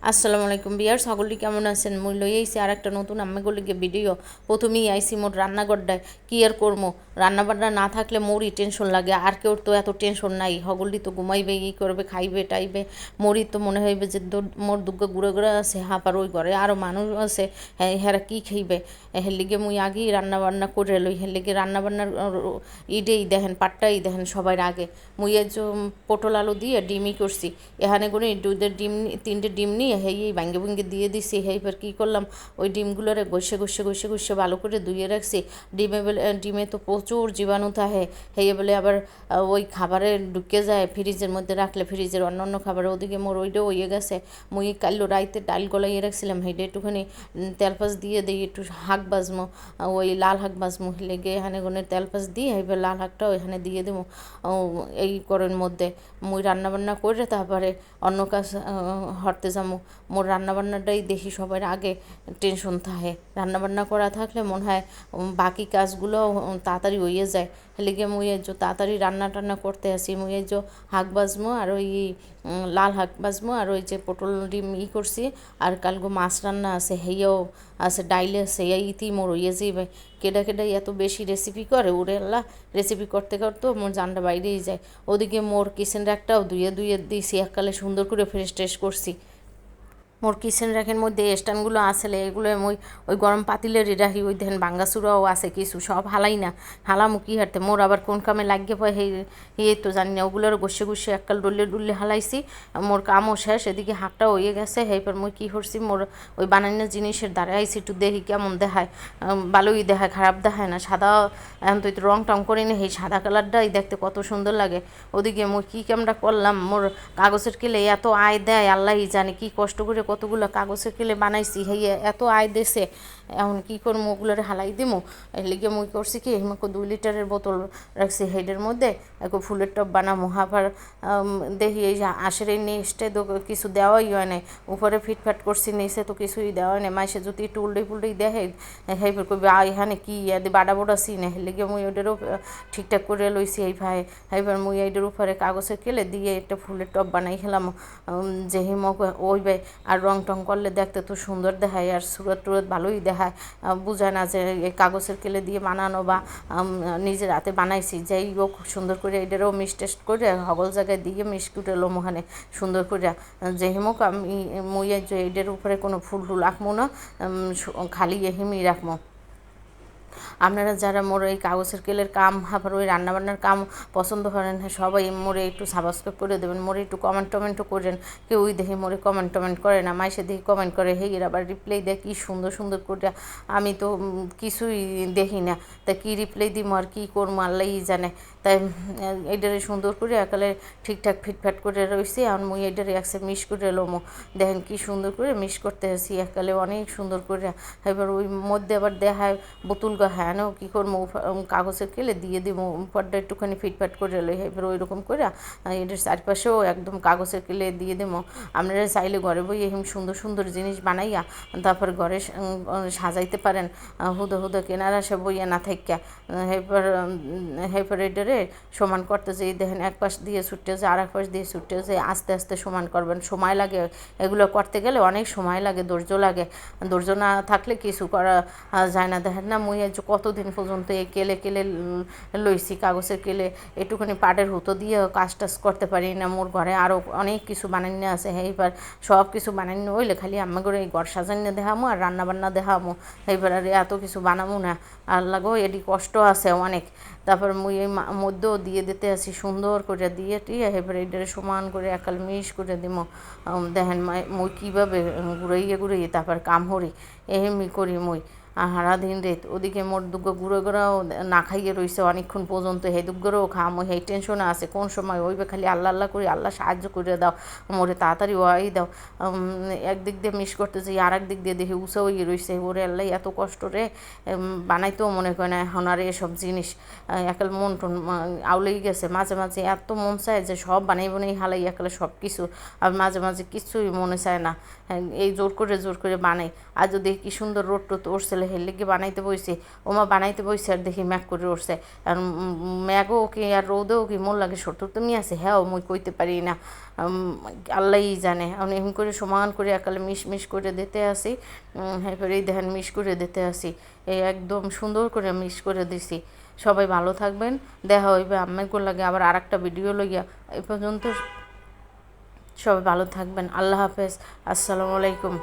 আসসালামু আলাইকুম বিয়ার সকলটি কেমন আছেন? মুই লই আইছি আর একটা নতুন আম্মাগুলিকে ভিডিও। প্রথমেই আইসি মোর রান্নাঘরটায়। কি আর করবো, রান্নাবান্না না থাকলে মোরই টেনশন লাগে, আর কেউ তো এত টেনশন নাই। হগলটি তো ঘুমাইবে, ই করবে, খাইবে টাইবে। মোরই তো মনে হইবে যে মোর দুগ্গা গুঁড়ো গুঁড়ো আছে, হাঁপার ওই ঘরে আরও মানুষ আছে, হ্যাঁ হেরা কী খাইবে। হের লিগে মুই আগেই রান্নাবান্না করে লই। হের লিগে রান্নাবান্নার ইডেই দেখেন, পাট্টাই দেখেন সবার আগে। মুই এই যে পটল আলু দিয়ে ডিমই করছি। এখানে করে দুধের ডিম, 3টে ডিম নিয়ে হেই ভাঙ্গে ভুঙ্গে দিয়ে দিছি। হেইবার কী করলাম, ওই ডিমগুলোরে ঘষে ভালো করে ধুয়ে রাখছি। ডিমে তো প্রচুর জীবাণু থাকে। হেয়ে বলে আবার ওই খাবারে ঢুকে যায়, ফ্রিজের মধ্যে রাখলে ফ্রিজের অন্য খাবারে। ওদিকে মোর ওইটাও হয়ে গেছে। মুই কাল্লো রাইতে ডাল গলাইয়ে রাখছিলাম, হেইটা একটুখানি তেলপাস দিয়ে দিই, একটু শাক বাজমো, ওই লাল শাক বাজমো। লেগে এখানে কোনো তেলপাস দিয়ে এবার লাল শাকটাও এখানে দিয়ে দেবো এই করের মধ্যে। মুই রান্নাবান্না করে তারপরে অন্য কাজ হরতে যাবো। মোর রান্নাবান্নাটাই দেখি সবার আগে টেনশন থাকে। রান্নাবান্না করা থাকলে মনে হয় বাকি কাজগুলো তাড়াতাড়ি হয়ে যায়। লেগে মুই এই যে তাড়াতাড়ি রান্না টান্না করতে আসি। মুই এই যে শাক বাজমো, আর ওই লাল শাক বাজমো, আর ওই যে পটল ডিম করছি, আর কালগো মাছ রান্না আছে, হেয়েও আছে, ডাইলে আছে, এইতেই মোর হইয়ে যাইবে। কেডাই এত বেশি রেসিপি করে, ওরে আল্লাহ। রেসিপি করতে করতেও মোর জানটা বাইরেই যায়। ওদিকে মোর কিচেন র্যাকটাও ধুয়ে দিয়েছি, এককালে সুন্দর করে ফ্রেশ ট্রেশ করছি। মোর কিচেন র্যাকের মধ্যে স্ট্যান্ডগুলো আসলে এগুলো মুই ওই গরম পাতিলেরই রাখি। ওই দেখেন বাঙ্গাসুরাও আছে কিছু, সব হালাই না, হালামু কি হাঁটতে। মোর আবার কোন কামে লাগিয়ে পায় এই তো জানি না। ওগুলোর ঘষে এককাল ডুললে হালাইছি। মোর কামও শেষ, এদিকে হাঁকটাও হয়ে গেছে। এইবার মুই কী করছি, মোর ওই বানানো জিনিসের দ্বারা আইসি একটু দেখি কেমন দেখায়। ভালোই দেখায়, খারাপ দেখায় না। সাদা এখন তো একটু রং টং করিনি, এই সাদা কালারটাই দেখতে কত সুন্দর লাগে। ওদিকে মুই কী ক্যামটা করলাম, মোর কাগজের কিলে এত আয় দেয় আল্লাহই জানে। কি কষ্ট করে কতগুলো কাগজের কিলে বানাইছি, হেয়ে এত আয় দেছে। এখন কী করবো, ওগুলোরে হালাই দিমু। এর লিগে মুই করছি কি, আমাকে 2 লিটারের বোতল রাখছি, হেডের মধ্যে একটু ফুলের টব বানামো। আবার দেখি এই যে আশের এই নেক্সটে তো কিছু দেওয়াই হয় নাই। উপরে ফিটফাট করছি, নিচে তো কিছুই দেওয়া হয় নাই। মাইসে যদি একটু উল্টে দেখে, হেইবার করবে এখানে কি বাড়া বোড়া সিনে। হের লিগে মুই ওইটারও ঠিকঠাক করে লইছি এই ভাই। এইবার মুই এইটার উপরে কাগজের কেলে দিয়ে একটা ফুলের টব বানাই খেলাম। যে হিমক ওইবে, আর রং টং করলে দেখতে তো সুন্দর দেখায়, আর সুরত টুরত ভালোই দেখায়। বুঝায় না যে এই কাগজের কেলে দিয়ে বানানো বা নিজের হাতে বানাইছি। যাই হোক, সুন্দর করে এটারও মিক্স টেস্ট করে হগল জায়গায় দিয়ে মিক্স করে এলো ওখানে সুন্দর করে। যে হিমক আমি মুই যে এইটার উপরে কোনো ফুল টুল রাখবো না, খালি এহিমই রাখবো। আপনারা যারা মোর এই কাগজের কেলের কাম, আবার ওই রান্নাবান্নার কাম পছন্দ করেন, সবাই মোরে একটু সাবস্ক্রাইব করে দেবেন। মোরে একটু কমেন্ট টমেন্টও করেন। কেউই দেখি মোরে কমেন্ট টমেন্ট করে না, মাইসে দেখি কমেন্ট করে, হেই এর আবার রিপ্লাই দেয় কী সুন্দর সুন্দর করে। আমি তো কিছুই দেখি না, তা কী রিপ্লাই দিব আর কী করবো আল্লাহই জানে। তাই এইটারে সুন্দর করে একালে ঠিকঠাক ফিটফাট করে রয়েছি। আর মুই এইটারে একসে মিক্স করে লোমো। দেখেন কী সুন্দর করে মিক্স করতে আসি একালে, অনেক সুন্দর করে। এবার ওই মধ্যে আবার দেখায় বোতল হ্যাঁ কী করবো, কাগজের কেলে দিয়ে দিব, উপরটা একটুখানি ফিটফাট করে লই। এবার ওই রকম করে এটার চারপাশেও একদম কাগজের কেলে দিয়ে দেবো। আপনারা চাইলে ঘরে বই এরকম সুন্দর সুন্দর জিনিস বানাইয়া তারপর ঘরে সাজাইতে পারেন। হুদো কেনার আসে বইয়া না থাইকা। এরপর এটারে সমান করতে যাই, দেখেন এক পাশ দিয়ে ছুটতে যায়, আর এক পাশ দিয়ে ছুটতে যায়। আস্তে আস্তে সমান করবেন, সময় লাগে এগুলো করতে গেলে, অনেক সময় লাগে, ধৈর্য লাগে। ধৈর্য না থাকলে কিছু করা যায় না। দেখেন না, মুই যে কতদিন পর্যন্ত এই কেলে লইছি, কাগজের কেলে। একটুখানি পাটের হুতো দিয়ে কাজ টাজ করতে পারি না। মোর ঘরে আরও অনেক কিছু বানাইনে আছে। এইবার সব কিছু বানাইনে হইলে খালি আমি করে এই ঘর সাজাইনে দেখামো আর রান্নাবান্না দেখামো। এইবার আর এত কিছু বানাবো না, আর লাগো এটি কষ্ট আছে অনেক। তারপর মুই এই মধ্যেও দিয়ে দিতে আসি সুন্দর করে দিয়ে টিয়ে। এবারে এটারে সমান করে একাল মিশ করে দিব। দেখেন মুই কীভাবে ঘুরাইয়ে তারপর কাম হরি, এমনি করি মুই সারাদিন রেত। ওদিকে মোর দুগ্গো গুঁড়োও না খাইয়ে রয়েছে অনেকক্ষণ পর্যন্ত। হে দুগ্গোরও খামো, সেই টেনশনে আছে কোন সময় ওইবে। খালি আল্লাহ আল্লাহ করি, আল্লাহ সাহায্য করে দাও মোরে, তাড়াতাড়ি ওয়াই দাও। একদিক দিয়ে মিস করতে যাই, আর একদিক দিয়ে দেখি উঁচা হয়ে রয়েছে। ওরে আল্লাহ এত কষ্ট রে, বানাইতেও মনে করে না এখন আর এসব জিনিস। একাল মন টন আউলেই গেছে। মাঝে মাঝে এত মন চায় যে সব বানাই হালাই একালে সব কিছু। আর মাঝে মাঝে কিছুই মনে চায় না, এই জোর করে বানাই। আর যদি কি সুন্দর রোদ টোদ উঠছিল, হেলে গিয়ে বানাইতে বইছে ওমা বানাইতে বইছে আর দেখি ম্যাক করে উঠছে আর ম্যাগও কি আর রোদেও কি মোর লাগে সত্য তুমি আছে হ্যাঁ মুই কইতে পারি না আল্লাহই জানে আমি এমন করে সমান করে একালে মিশ করে দিতে আসি এরপরে এই দেখেন মিশ করে দিতে আসি এই একদম সুন্দর করে মিশ করে দিছি সবাই ভালো থাকবেন দেখা হইবে আম্মের লাগে আবার আর একটা ভিডিও লইয়া এই পর্যন্ত সবাই ভালো থাকবেন আল্লাহ হাফেজ আসসালামু আলাইকুম